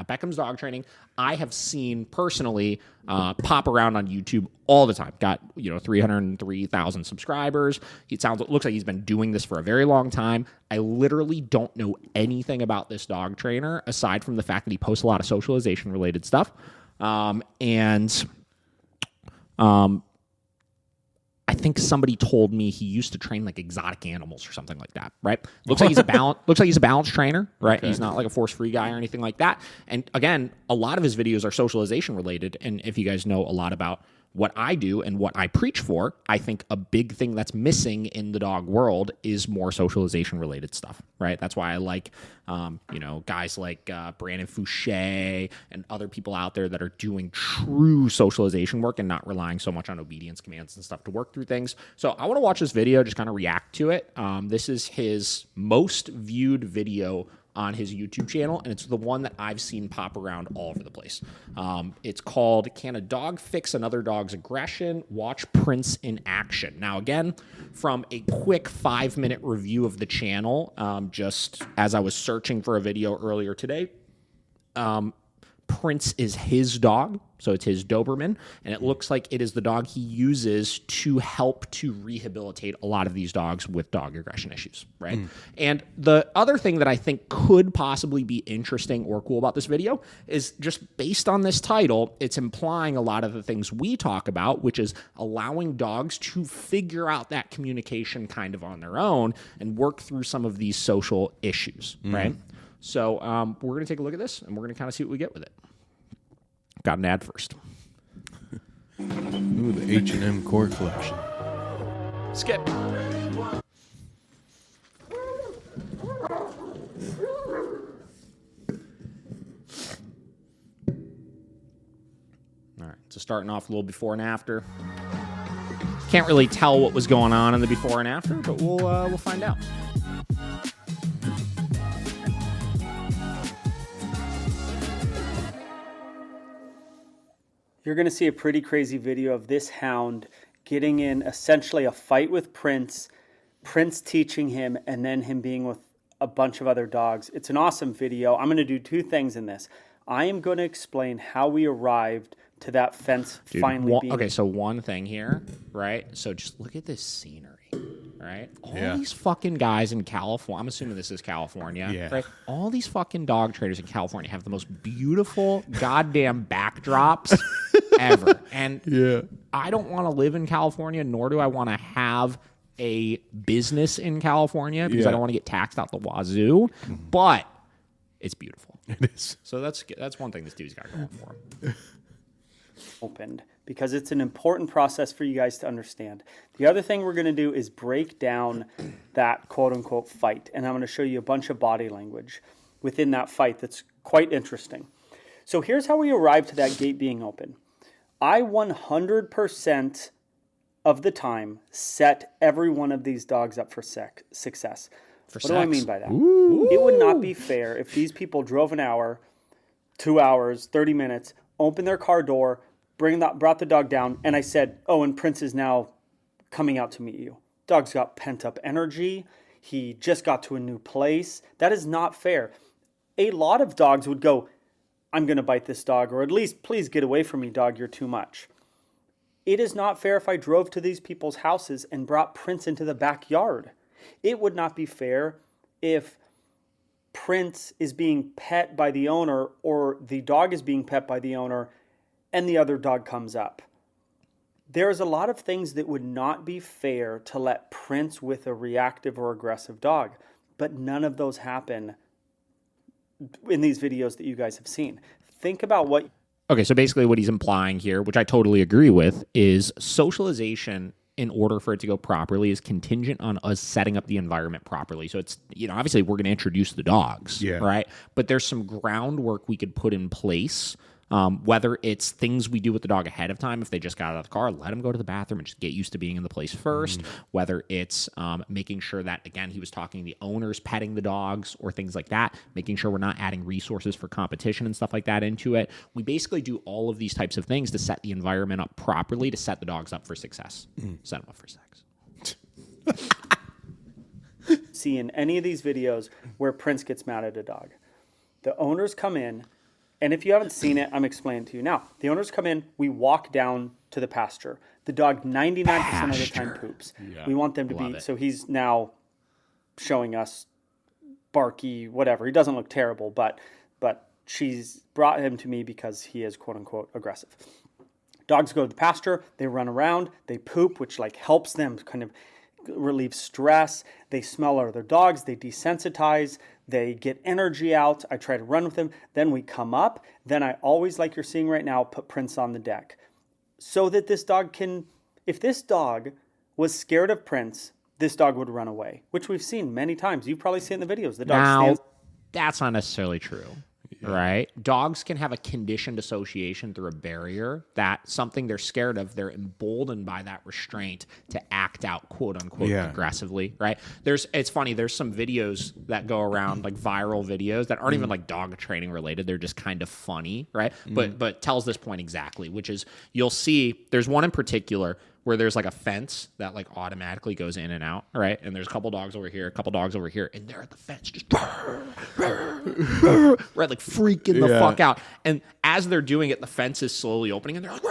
Now, Beckham's dog training, I have seen personally pop around on YouTube all the time. Got 303,000 subscribers. Looks like he's been doing this for a very long time. I literally don't know anything about this dog trainer aside from the fact that he posts a lot of socialization related stuff. I think somebody told me he used to train like exotic animals or something like that, right? Looks like he's a balance trainer, right? Okay. He's not like a force-free guy or anything like that. And again, a lot of his videos are socialization related. And if you guys know a lot about what I do and what I preach for, I think a big thing that's missing in the dog world is more socialization related stuff, right? That's why I like, guys like Brandon Fouché and other people out there that are doing true socialization work and not relying so much on obedience commands and stuff to work through things. So I want to watch this video, just kind of react to it. This is his most viewed video on his YouTube channel, and it's the one that I've seen pop around all over the place. It's called, Can a Dog Fix Another Dog's Aggression? Watch Prince in Action. Now, again, from a quick 5-minute review of the channel, just as I was searching for a video earlier today, Prince is his dog, so it's his Doberman, and it looks like it is the dog he uses to help to rehabilitate a lot of these dogs with dog aggression issues, right? And the other thing that I think could possibly be interesting or cool about this video is just based on this title, it's implying a lot of the things we talk about, which is allowing dogs to figure out that communication kind of on their own and work through some of these social issues, right? So we're going to take a look at this, and we're going to kind of see what we get with it. Got an ad first. Ooh, the H&M core collection. Skip. All right, so starting off a little before and after. Can't really tell what was going on in the before and after, but we'll find out. You're going to see a pretty crazy video of this hound getting in essentially a fight with Prince, Prince teaching him, and then him being with a bunch of other dogs. It's an awesome video. I'm going to do two things in this. I am going to explain how we arrived to that fence finally being... Okay, so one thing here, right? So just look at this scenery, right? All these fucking guys in California, I'm assuming this is California, right? All these fucking dog trainers in California have the most beautiful goddamn backdrops ever. And I don't want to live in California, nor do I want to have a business in California because I don't want to get taxed out the wazoo, but it's beautiful. It is. So that's one thing this dude's got going for him. Opened because it's an important process for you guys to understand. The other thing we're going to do is break down that quote-unquote fight, and I'm going to show you a bunch of body language within that fight that's quite interesting. So here's how we arrived to that gate being open. I 100% of the time set every one of these dogs up for success. What do I mean by that? Ooh. It would not be fair if these people drove an hour, 2 hours, 30 minutes, opened their car door, brought the dog down, and I said, oh, and Prince is now coming out to meet you. Dog's got pent-up energy. He just got to a new place. That is not fair. A lot of dogs would go, I'm going to bite this dog, or at least, please get away from me, dog, you're too much. It is not fair if I drove to these people's houses and brought Prince into the backyard. It would not be fair if Prince is being pet by the owner or the dog is being pet by the owner and the other dog comes up. There's a lot of things that would not be fair to let Prince with a reactive or aggressive dog, but none of those happen in these videos that you guys have seen. Think about what... Okay, so basically what he's implying here, which I totally agree with, is socialization, in order for it to go properly, is contingent on us setting up the environment properly. So it's, obviously we're going to introduce the dogs, right? But there's some groundwork we could put in place, whether it's things we do with the dog ahead of time. If they just got out of the car, let them go to the bathroom and just get used to being in the place first. Whether it's making sure that, again, he was talking the owners petting the dogs or things like that, making sure we're not adding resources for competition and stuff like that into it. We basically do all of these types of things to set the environment up properly to set the dogs up for success. Set them up for sex. See in any of these videos where Prince gets mad at a dog. The owners come in And if you haven't seen it, I'm explaining to you. Now, the owners come in, we walk down to the pasture. The dog 99% of the time poops. Yeah. We want them to Love be, it. so he's now showing us barky, whatever. He doesn't look terrible, but she's brought him to me because he is quote unquote aggressive. Dogs go to the pasture, they run around, they poop, which like helps them kind of relieve stress. They smell other dogs, they desensitize, they get energy out. I try to run with them. Then we come up. Then I always, like you're seeing right now, put Prince on the deck so that this dog can, if this dog was scared of Prince, this dog would run away, which we've seen many times. You've probably seen the videos. The dog Now, stands. that's not necessarily true, right? Dogs can have a conditioned association through a barrier that something they're scared of, they're emboldened by that restraint to act out, quote unquote, aggressively, right? It's funny, there's some videos that go around, like viral videos that aren't even like dog training related. They're just kind of funny, right? But tells this point exactly, which is you'll see, there's one in particular where there's like a fence that like automatically goes in and out, right? And there's a couple dogs over here, a couple dogs over here, and they're at the fence just right, like freaking the fuck out. And as they're doing it, the fence is slowly opening, and they're like,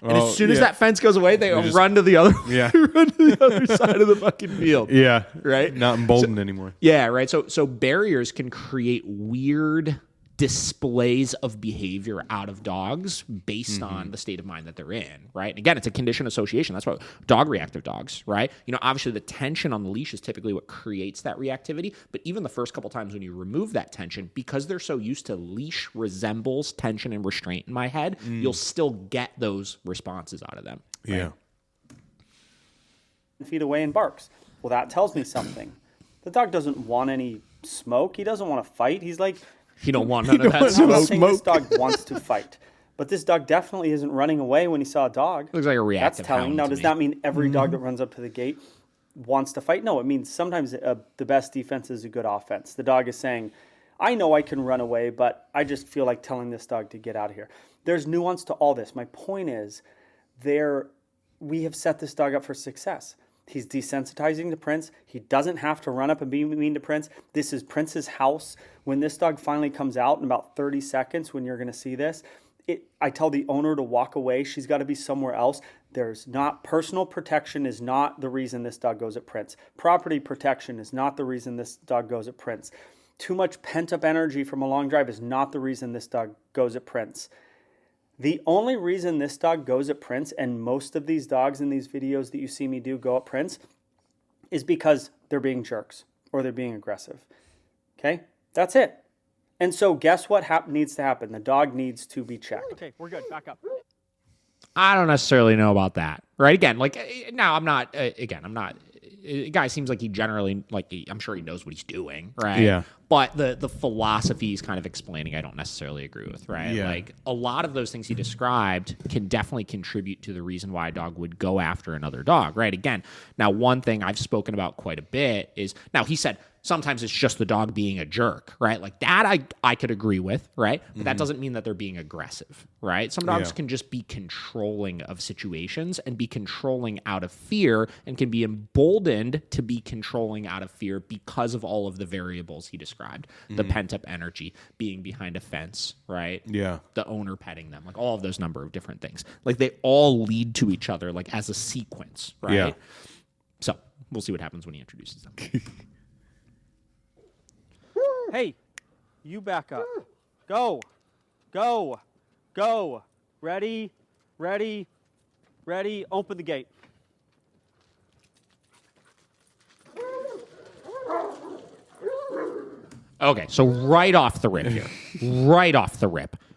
and as soon as that fence goes away, they run to the other, run to the other side of the fucking field. Yeah, right. Not emboldened anymore. Yeah, right. So barriers can create weird displays of behavior out of dogs based on the state of mind that they're in, right? And again, it's a conditioned association. That's what reactive dogs, right? You know, obviously the tension on the leash is typically what creates that reactivity, but even the first couple times when you remove that tension, because they're so used to leash resembles tension and restraint in my head, you'll still get those responses out of them. Right? Yeah. Feet away and barks. Well, that tells me something. The dog doesn't want any smoke. He doesn't want to fight. He's like, You don't want none of that I'm not smoke. saying this dog wants to fight, but this dog definitely isn't running away when he saw a dog. Looks like a reactive That's telling. hound Now, to does me. that mean every dog that runs up to the gate wants to fight? No, it means sometimes the best defense is a good offense. The dog is saying, I know I can run away, but I just feel like telling this dog to get out of here. There's nuance to all this. My point is, we have set this dog up for success. He's desensitizing to Prince. He doesn't have to run up and be mean to Prince. This is Prince's house. When this dog finally comes out in about 30 seconds, when you're going to see this, I tell the owner to walk away. She's got to be somewhere else. Personal protection is not the reason this dog goes at Prince. Property protection is not the reason this dog goes at Prince. Too much pent-up energy from a long drive is not the reason this dog goes at Prince. The only reason this dog goes at Prince, and most of these dogs in these videos that you see me do go at Prince, is because they're being jerks or they're being aggressive. Okay? That's it. And so guess what needs to happen? The dog needs to be checked. Okay, we're good. Back up. I don't necessarily know about that, right? Again, like now I'm not. Guy seems like he generally I'm sure he knows what he's doing, right? Yeah. But the philosophy he's kind of explaining, I don't necessarily agree with, right? Yeah. Like a lot of those things he described can definitely contribute to the reason why a dog would go after another dog, right? Again, now one thing I've spoken about quite a bit is now he said sometimes it's just the dog being a jerk, right? Like that I could agree with, right? But that doesn't mean that they're being aggressive, right? Some dogs can just be controlling of situations and be controlling out of fear and can be emboldened to be controlling out of fear because of all of the variables he described. The pent-up energy, being behind a fence, right? Yeah. The owner petting them, like all of those number of different things. Like they all lead to each other like as a sequence, right? Yeah. So we'll see what happens when he introduces them. Hey, you back up. Go. Go. Go. Ready. Ready. Ready. Open the gate. Okay, so right off the rip here,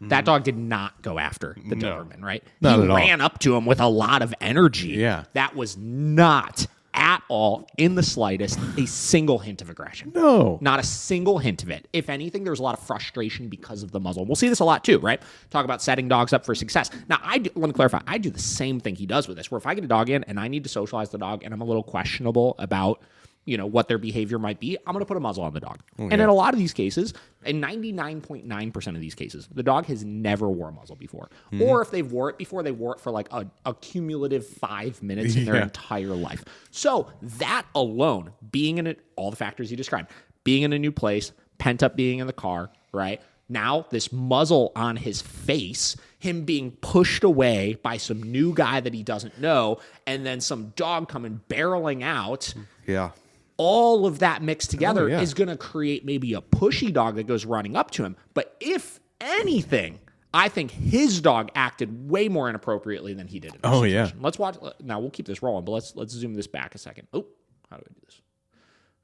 that dog did not go after the Doberman, right? Not he at all. ran up to him with a lot of energy. Yeah. That was not at all, in the slightest, a single hint of aggression. No. Not a single hint of it. If anything, there's a lot of frustration because of the muzzle. We'll see this a lot too, right? Talk about setting dogs up for success. Now, let me clarify. I do the same thing he does with this, where if I get a dog in and I need to socialize the dog and I'm a little questionable about what their behavior might be, I'm going to put a muzzle on the dog. And in a lot of these cases, in 99.9% of these cases, the dog has never wore a muzzle before. Or if they've wore it before, they wore it for like a cumulative 5 minutes in their entire life. So that alone, being in all the factors you described, being in a new place, pent up being in the car, right? Now, this muzzle on his face, him being pushed away by some new guy that he doesn't know, and then some dog coming barreling out. Yeah. All of that mixed together yeah. is going to create maybe a pushy dog that goes running up to him. But if anything, I think his dog acted way more inappropriately than he did in this situation. Let's watch. Now, we'll keep this rolling, but let's zoom this back a second. Oh, how do I do this?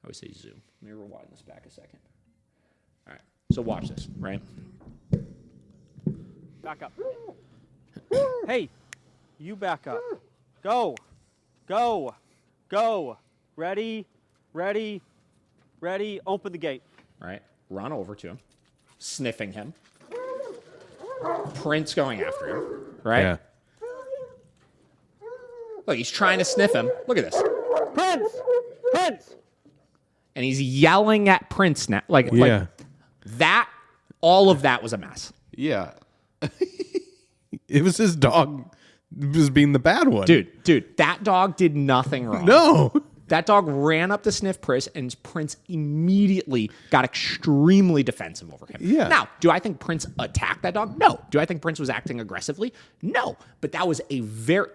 I always say zoom. Let me rewind this back a second. All right. So watch this, right? Back up. Hey, you back up. Go. Go. Go. Ready. Ready. Ready. Open the gate. Right? Run over to him, sniffing him. Prince going after him, right? Yeah. Look, he's trying to sniff him. Look at this. Prince! Prince! And he's yelling at Prince now. Like that, all of that was a mess. Yeah. It was his dog was being the bad one. Dude, that dog did nothing wrong. No. That dog ran up to sniff Prince, and Prince immediately got extremely defensive over him. Yeah. Now, do I think Prince attacked that dog? No. Do I think Prince was acting aggressively? No. But that was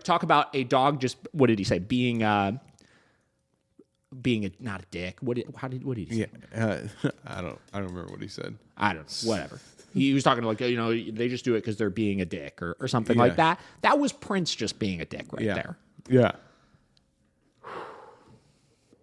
talk about a dog just, what did he say? Being not a dick. What did he say? Yeah. I don't remember what he said. I don't know. Whatever. He was talking like, they just do it because they're being a dick or something like that. That was Prince just being a dick there. Yeah.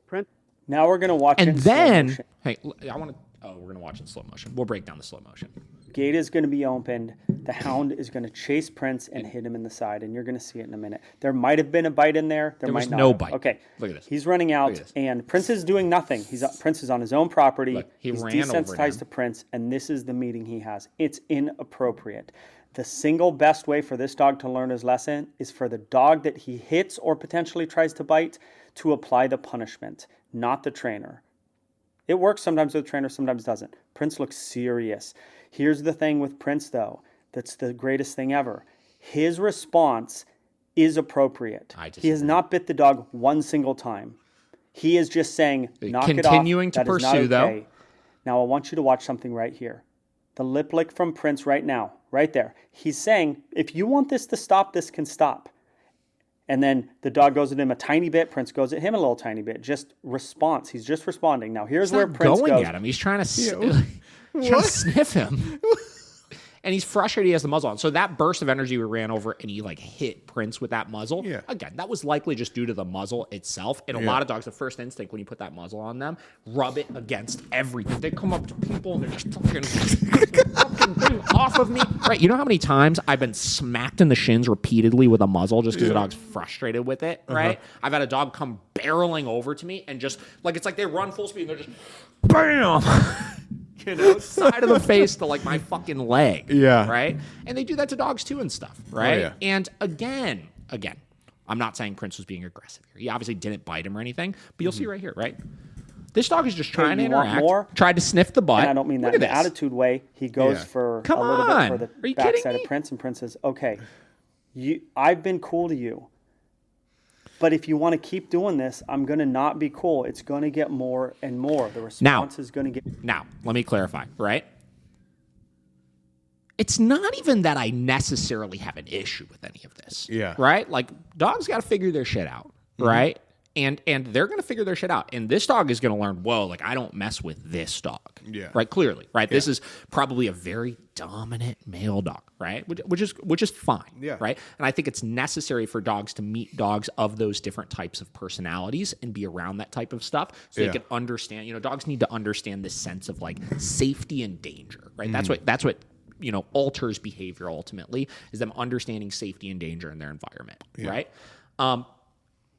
Print. Now we're going to watch and then, hey, I want to, we're going to watch in slow motion. We'll break down the slow motion. Gate is going to be opened. The hound is going to chase Prince and hit him in the side, and you're going to see it in a minute. There might have been a bite in there. There might was not no have. bite. Okay. Look at this. He's running out, and Prince is doing nothing. Prince is on his own property. Look, He's ran over desensitized him. to Prince, and this is the meeting he has. It's inappropriate. The single best way for this dog to learn his lesson is for the dog that he hits or potentially tries to bite to apply the punishment, not the trainer. It works sometimes with the trainer, sometimes doesn't. Prince looks serious. Here's the thing with Prince, though, that's the greatest thing ever. His response is appropriate. He has not bit the dog one single time. He is just saying, knock it off. Continuing to pursue, though. Now, I want you to watch something right here. The lip lick from Prince right now, right there. He's saying, if you want this to stop, this can stop. And then the dog goes at him a tiny bit. Prince goes at him a little tiny bit. Just response. He's just responding. Now, here's where Prince goes. Going at him. He's trying to sniff him. And he's frustrated he has the muzzle on. So that burst of energy we ran over and he hit Prince with that muzzle. Yeah. Again, that was likely just due to the muzzle itself. And a lot of dogs, the first instinct when you put that muzzle on them, rub it against everything. They come up to people and they're just fucking thing off of me. Right. You know how many times I've been smacked in the shins repeatedly with a muzzle just because the dog's frustrated with it, right? I've had a dog come barreling over to me and just it's like they run full speed and they're just BAM! Side of the face to my fucking leg. Yeah. Right? And they do that to dogs too and stuff. Right? And again, I'm not saying Prince was being aggressive here. He obviously didn't bite him or anything, but you'll see right here, right? This dog is just trying to interact. Tried to sniff the butt. And I don't mean that in the attitude way. He goes for a little bit for the backside of Prince, and Prince says, okay, I've been cool to you. But if you want to keep doing this, I'm going to not be cool. It's going to get more and more. The response is going to get... Now, let me clarify, right? It's not even that I necessarily have an issue with any of this. Yeah. Right? Dogs got to figure their shit out, right? And they're going to figure their shit out. And this dog is going to learn, I don't mess with this dog. Yeah. Right? Clearly, right? Yeah. This is probably a very dominant male dog, right? Which is fine. Yeah. Right? And I think it's necessary for dogs to meet dogs of those different types of personalities and be around that type of stuff so they can understand. Dogs need to understand this sense of safety and danger, right? That's what alters behavior ultimately, is them understanding safety and danger in their environment, right?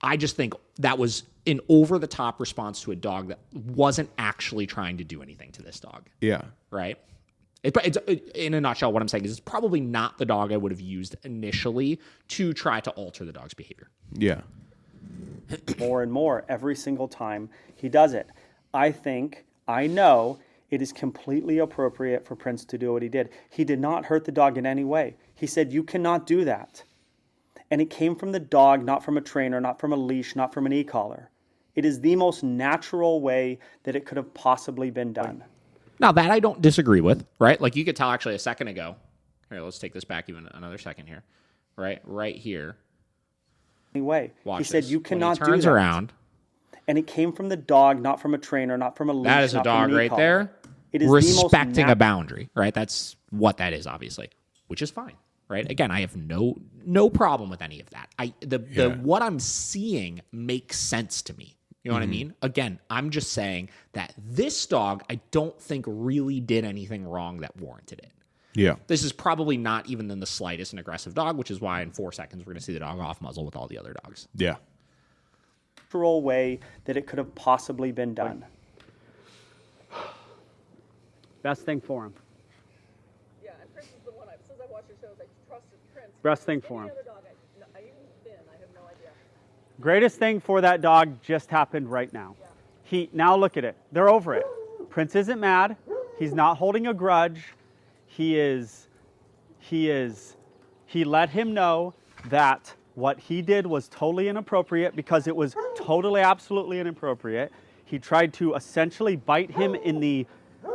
I just think that was an over-the-top response to a dog that wasn't actually trying to do anything to this dog. Yeah. Right? It's in a nutshell, what I'm saying is it's probably not the dog I would have used initially to try to alter the dog's behavior. Yeah. More and more every single time he does it. I know it is completely appropriate for Prince to do what he did. He did not hurt the dog in any way. He said, you cannot do that. And it came from the dog, not from a trainer, not from a leash, not from an e-collar. It is the most natural way that it could have possibly been done. Now, that I don't disagree with, right? Like, you could tell actually a second ago. Here, let's take this back even another second here. Right here. Anyway, Watch he said this. you When cannot he turns do that. around. And it came from the dog, not from a trainer, not from a leash. That is a not from dog knee right collar. there. It is the most respecting a boundary, right? That's what that is, obviously, which is fine, right? Again, I have no problem with any of that. The what I'm seeing makes sense to me. You know what I mean? Again, I'm just saying that this dog, I don't think really did anything wrong that warranted it. Yeah. This is probably not even in the slightest an aggressive dog, which is why in 4 seconds we're going to see the dog off muzzle with all the other dogs. Yeah. Natural way that it could have possibly been done. Best thing for him. Yeah, and Prince is the one since I watched your shows, I trusted Prince. Best thing for Any him. other dog, I even I have no idea. Greatest thing for that dog just happened right now. Now look at it. They're over it. Prince isn't mad. He's not holding a grudge. He let him know that what he did was totally inappropriate because it was totally, absolutely inappropriate. He tried to essentially bite him in the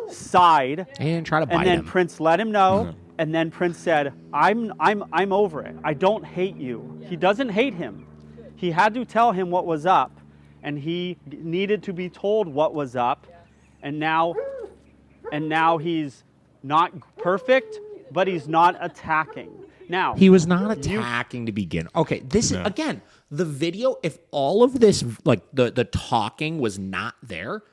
side. He didn't try to bite And then him. Prince let him know, and then Prince said, I'm over it. I don't hate you. He doesn't hate him. He had to tell him what was up, and he needed to be told what was up, and now he's not perfect, but he's not attacking. Now He was not attacking to begin. Okay, this is again the video. If all of this, like the talking, was not there,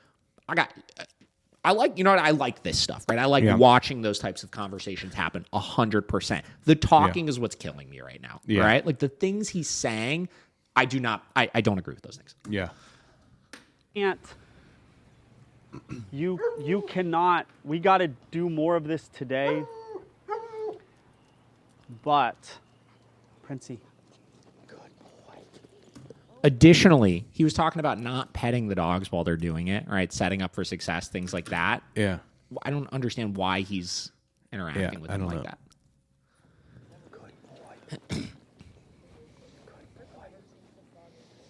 I like this stuff, right? I like watching those types of conversations happen 100%. The talking is what's killing me right now, right? Like the things he's saying, I don't agree with those things. Yeah. You cannot. We got to do more of this today. But, Princey, good boy. Additionally, he was talking about not petting the dogs while they're doing it, right? Setting up for success, things like that. Yeah. I don't understand why he's interacting with them like that. Good boy. Good boy.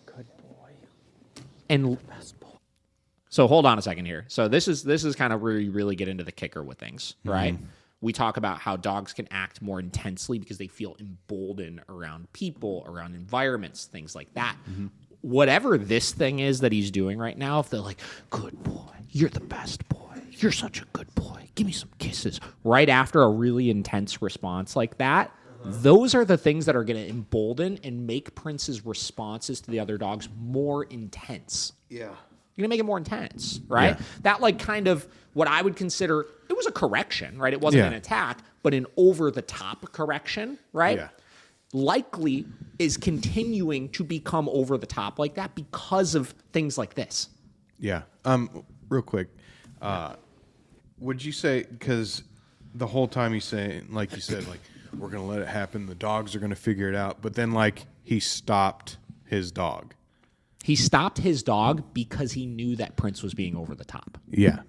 Good boy. And so hold on a second here. So this is kind of where you really get into the kicker with things, right? We talk about how dogs can act more intensely because they feel emboldened around people, around environments, things like that. Whatever this thing is that he's doing right now, if they're like, good boy, you're the best boy, you're such a good boy, give me some kisses, right after a really intense response like that, those are the things that are going to embolden and make Prince's responses to the other dogs more intense. Yeah. You're going to make it more intense, right? Yeah. That, like, kind of what I would consider, it was a correction, right? It wasn't an attack, but an over-the-top correction, right? Yeah. Likely is continuing to become over-the-top like that because of things like this. Yeah. Real quick, would you say, because the whole time he's saying, like you said, like, we're going to let it happen, the dogs are going to figure it out, but then, like, he stopped his dog. He stopped his dog because he knew that Prince was being over the top. Yeah.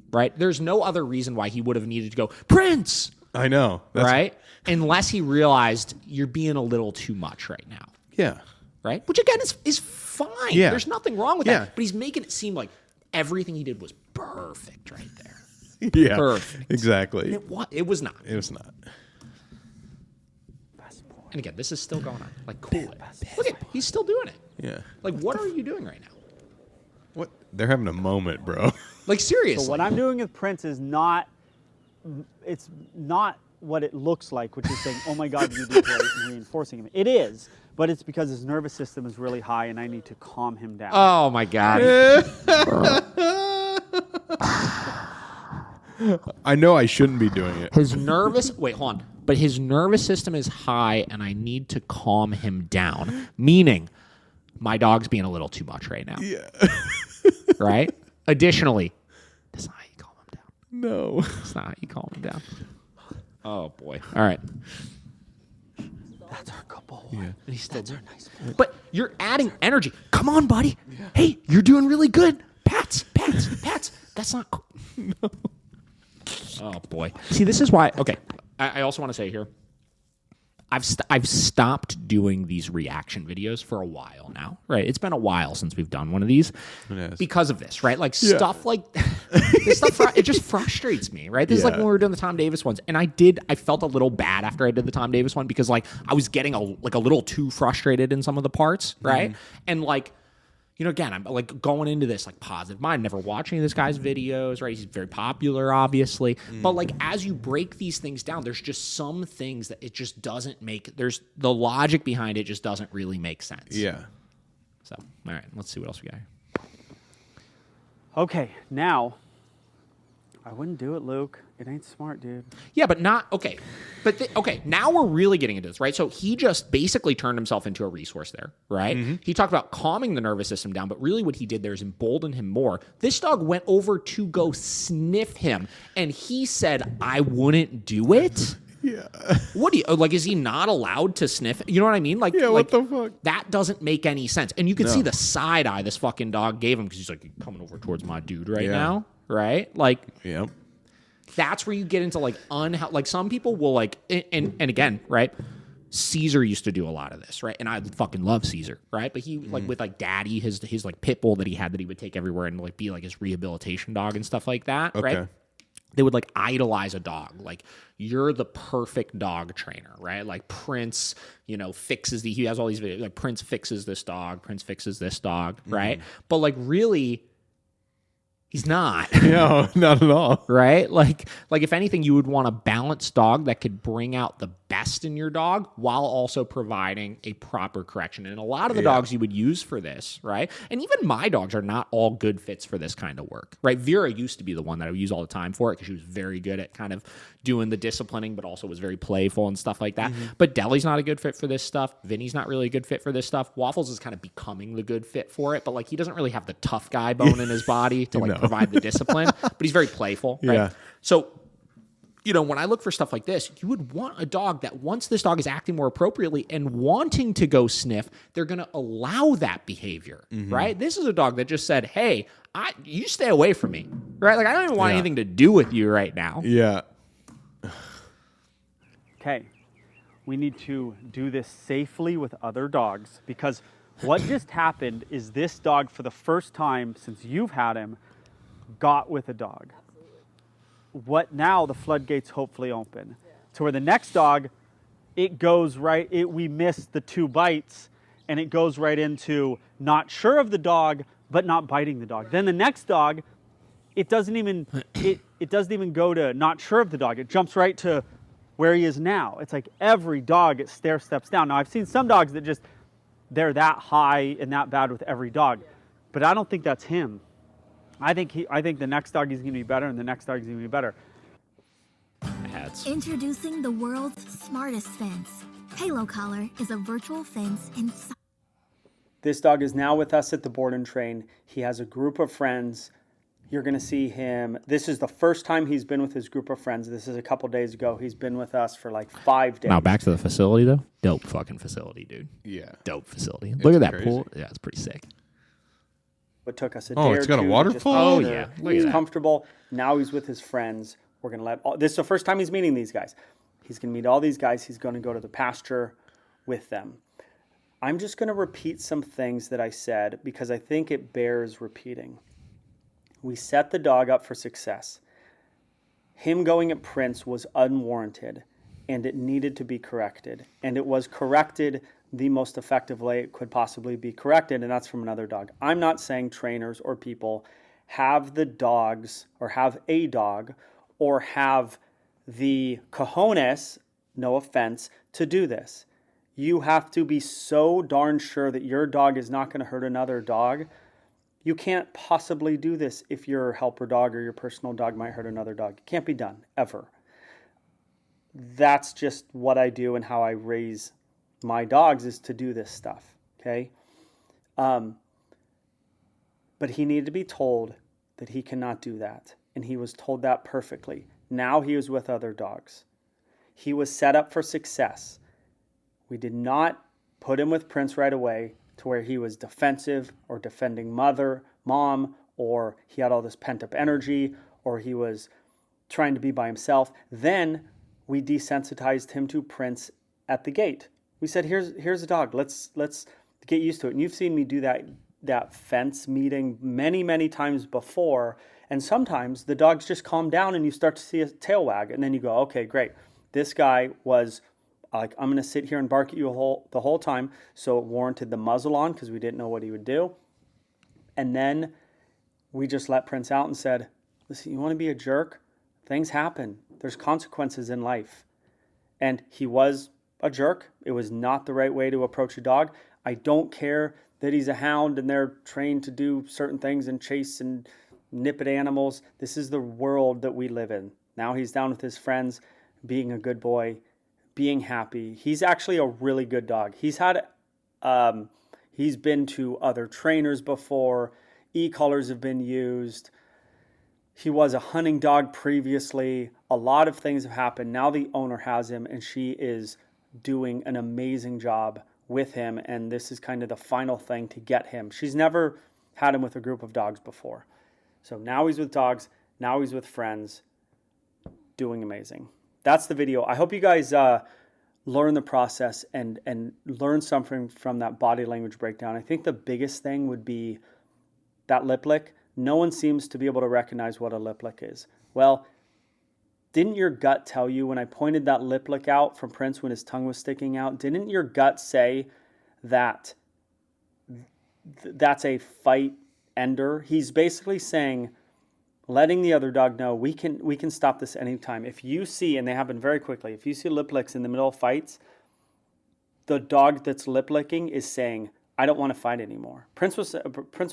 Right? There's no other reason why he would have needed to go, Prince! I know. Right? Unless he realized you're being a little too much right now. Yeah. Right? Which, again, is fine. Yeah. There's nothing wrong with Yeah. that. But he's making it seem like everything he did was perfect right there. Yeah. Perfect. Exactly. It was not. It was not. And again, this is still going on. Like, cool it. Look at he's still doing it. Yeah. Like, what are you doing right now? What? They're having a moment, bro. Like, seriously. So what I'm doing with Prince is not, it's not what it looks like, which is saying, oh my God, you did great, and reinforcing him. It is, but it's because his nervous system is really high and I need to calm him down. Oh, my God. I know I shouldn't be doing it. His nervous, wait, hold on. But his nervous system is high and I need to calm him down. Meaning, my dog's being a little too much right now. Yeah. Right? Additionally, that's not how you calm him down. No. That's not how you calm him down. Oh, boy. All right. That's our good boy. Yeah. He's still doing nice. But you're adding energy. Come on, buddy. Yeah. Hey, you're doing really good. Pats. That's not cool. No. Oh, boy. See, this is why. Okay. I also want to say here, I've stopped doing these reaction videos for a while now, right? It's been a while since we've done one of these because of this, right? Like stuff like this stuff, it just frustrates me, right? This is like when we were doing the Tom Davis ones, and I felt a little bad after I did the Tom Davis one because like I was getting a little too frustrated in some of the parts, right? And like, you know, again, I'm like going into this like positive mind, never watching this guy's videos, right? He's very popular, obviously. But like as you break these things down, there's just some things that it just doesn't make, there's the logic behind it just doesn't really make sense. Yeah. So, all right, let's see what else we got here. Okay, now, I wouldn't do it, Luke. It ain't smart, dude. Yeah, but not, okay. But, okay, now we're really getting into this, right? So he just basically turned himself into a resource there, right? He talked about calming the nervous system down, but really what he did there is embolden him more. This dog went over to go sniff him, and he said, I wouldn't do it? Yeah. What do you, like, is he not allowed to sniff? You know what I mean? Like, Yeah, what the fuck? That doesn't make any sense. And you can see the side eye this fucking dog gave him because he's like, you're coming over towards my dude right now, right? Like, Yep. that's where you get into like like some people will like and again, right? Caesar used to do a lot of this, right? And I fucking love Caesar, right? But he like with like Daddy, his like pit bull that he had that he would take everywhere and like be like his rehabilitation dog and stuff like that, right? They would like idolize a dog. Like, you're the perfect dog trainer, right? Like Prince, you know, he has all these videos, like Prince fixes this dog, right? But like really, he's not. No, not at all. Right? Like if anything, you would want a balanced dog that could bring out the best in your dog while also providing a proper correction. And a lot of the dogs you would use for this, right? And even my dogs are not all good fits for this kind of work, right? Vera used to be the one that I would use all the time for it because she was very good at kind of doing the disciplining, but also was very playful and stuff like that. But Deli's not a good fit for this stuff. Vinny's not really a good fit for this stuff. Waffles is kind of becoming the good fit for it, but like he doesn't really have the tough guy bone in his body to like provide the discipline, but he's very playful, right? Yeah. So, you know, when I look for stuff like this, you would want a dog that once this dog is acting more appropriately and wanting to go sniff, they're going to allow that behavior, right? This is a dog that just said, hey, you stay away from me, right? Like, I don't even want anything to do with you right now. Yeah. Okay, we need to do this safely with other dogs because what just happened is this dog, for the first time since you've had him, got with a dog. What now? The floodgates hopefully open to where the next dog, it goes right. We miss the 2 bites, and it goes right into not sure of the dog, but not biting the dog. Then the next dog, it doesn't even go to not sure of the dog. It jumps right to where he is now. It's like every dog it stair steps down. Now I've seen some dogs that just they're that high and that bad with every dog, but I don't think that's him. I think the next dog is going to be better, and the next dog is going to be better. Introducing the world's smartest fence. Halo Collar is a virtual fence inside. This dog is now with us at the Board and Train. He has a group of friends. You're going to see him. This is the first time he's been with his group of friends. This is a couple days ago. He's been with us for like 5 days. Now back to the facility though. Dope fucking facility, dude. Yeah. Dope facility. Look at that crazy. pool. Yeah, it's pretty sick. It took us a day or two. It's got a to waterfall? just make Oh, yeah. sure Look at he's that. comfortable. Now he's with his friends. We're going to this is the first time he's meeting these guys. He's going to meet all these guys. He's going to go to the pasture with them. I'm just going to repeat some things that I said because I think it bears repeating. We set the dog up for success. Him going at Prince was unwarranted, and it needed to be corrected. And it was corrected the most effective way it could possibly be corrected, and that's from another dog. I'm not saying trainers or people have the dogs or have a dog or have the cojones, no offense, to do this. You have to be so darn sure that your dog is not going to hurt another dog. You can't possibly do this if your helper dog or your personal dog might hurt another dog. It can't be done, ever. That's just what I do and how I raise my dogs is to do this stuff, okay? But he needed to be told that he cannot do that, and he was told that perfectly. Now he was with other dogs. He was set up for success. We did not put him with Prince right away to where he was defensive or defending mom, or he had all this pent-up energy, or he was trying to be by himself. Then we desensitized him to Prince at the gate. We said, here's a dog. Let's get used to it. And you've seen me do that fence meeting many times before. And sometimes the dogs just calm down and you start to see a tail wag. And then you go, okay, great. This guy was like, I'm going to sit here and bark at you the whole time. So it warranted the muzzle on because we didn't know what he would do. And then we just let Prince out and said, listen, you want to be a jerk? Things happen. There's consequences in life. And he was a jerk. It was not the right way to approach a dog. I don't care that he's a hound and they're trained to do certain things and chase and nip at animals. This is the world that we live in. Now he's down with his friends, being a good boy, being happy. He's actually a really good dog. He's been to other trainers before. E-collars have been used. He was a hunting dog previously. A lot of things have happened. Now the owner has him, and she is doing an amazing job with him, and this is kind of the final thing to get him. She's never had him with a group of dogs before. So now he's with dogs. Now he's with friends. Doing amazing. That's the video. I hope you guys learn the process and learn something from that body language breakdown. I think the biggest thing would be that lip lick. No one seems to be able to recognize what a lip lick is. Well, didn't your gut tell you when I pointed that lip lick out from Prince when his tongue was sticking out? Didn't your gut say that that's a fight ender? He's basically saying, letting the other dog know we can stop this anytime. If you see, and they happen very quickly, if you see lip licks in the middle of fights, the dog that's lip licking is saying, I don't want to fight anymore. Prince was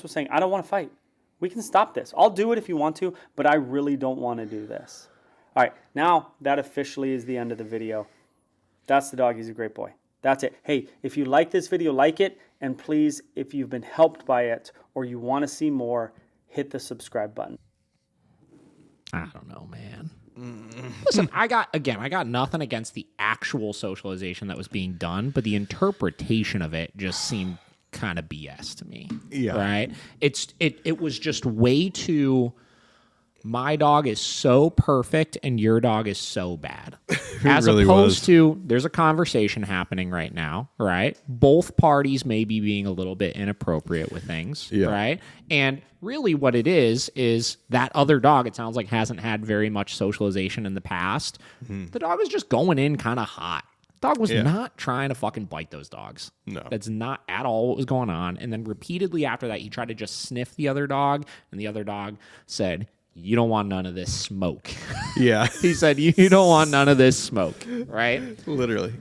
saying, I don't want to fight. We can stop this. I'll do it if you want to, but I really don't want to do this. All right, now that officially is the end of the video. That's the dog. He's a great boy. That's it. Hey, if you like this video, like it. And please, if you've been helped by it or you want to see more, hit the subscribe button. I don't know, man. Listen, I got nothing against the actual socialization that was being done, but the interpretation of it just seemed kind of BS to me. Yeah. Right? It was just way too, my dog is so perfect and your dog is so bad. As really opposed was. to, there's a conversation happening right now, right? Both parties may be being a little bit inappropriate with things, right? And really what it is that other dog, it sounds like, hasn't had very much socialization in the past. The dog is just going in kind of hot. Dog was not trying to fucking bite those dogs. No. That's not at all what was going on. And then repeatedly after that, he tried to just sniff the other dog, and the other dog said, you don't want none of this smoke. Yeah. He said, you don't want none of this smoke, right? Literally.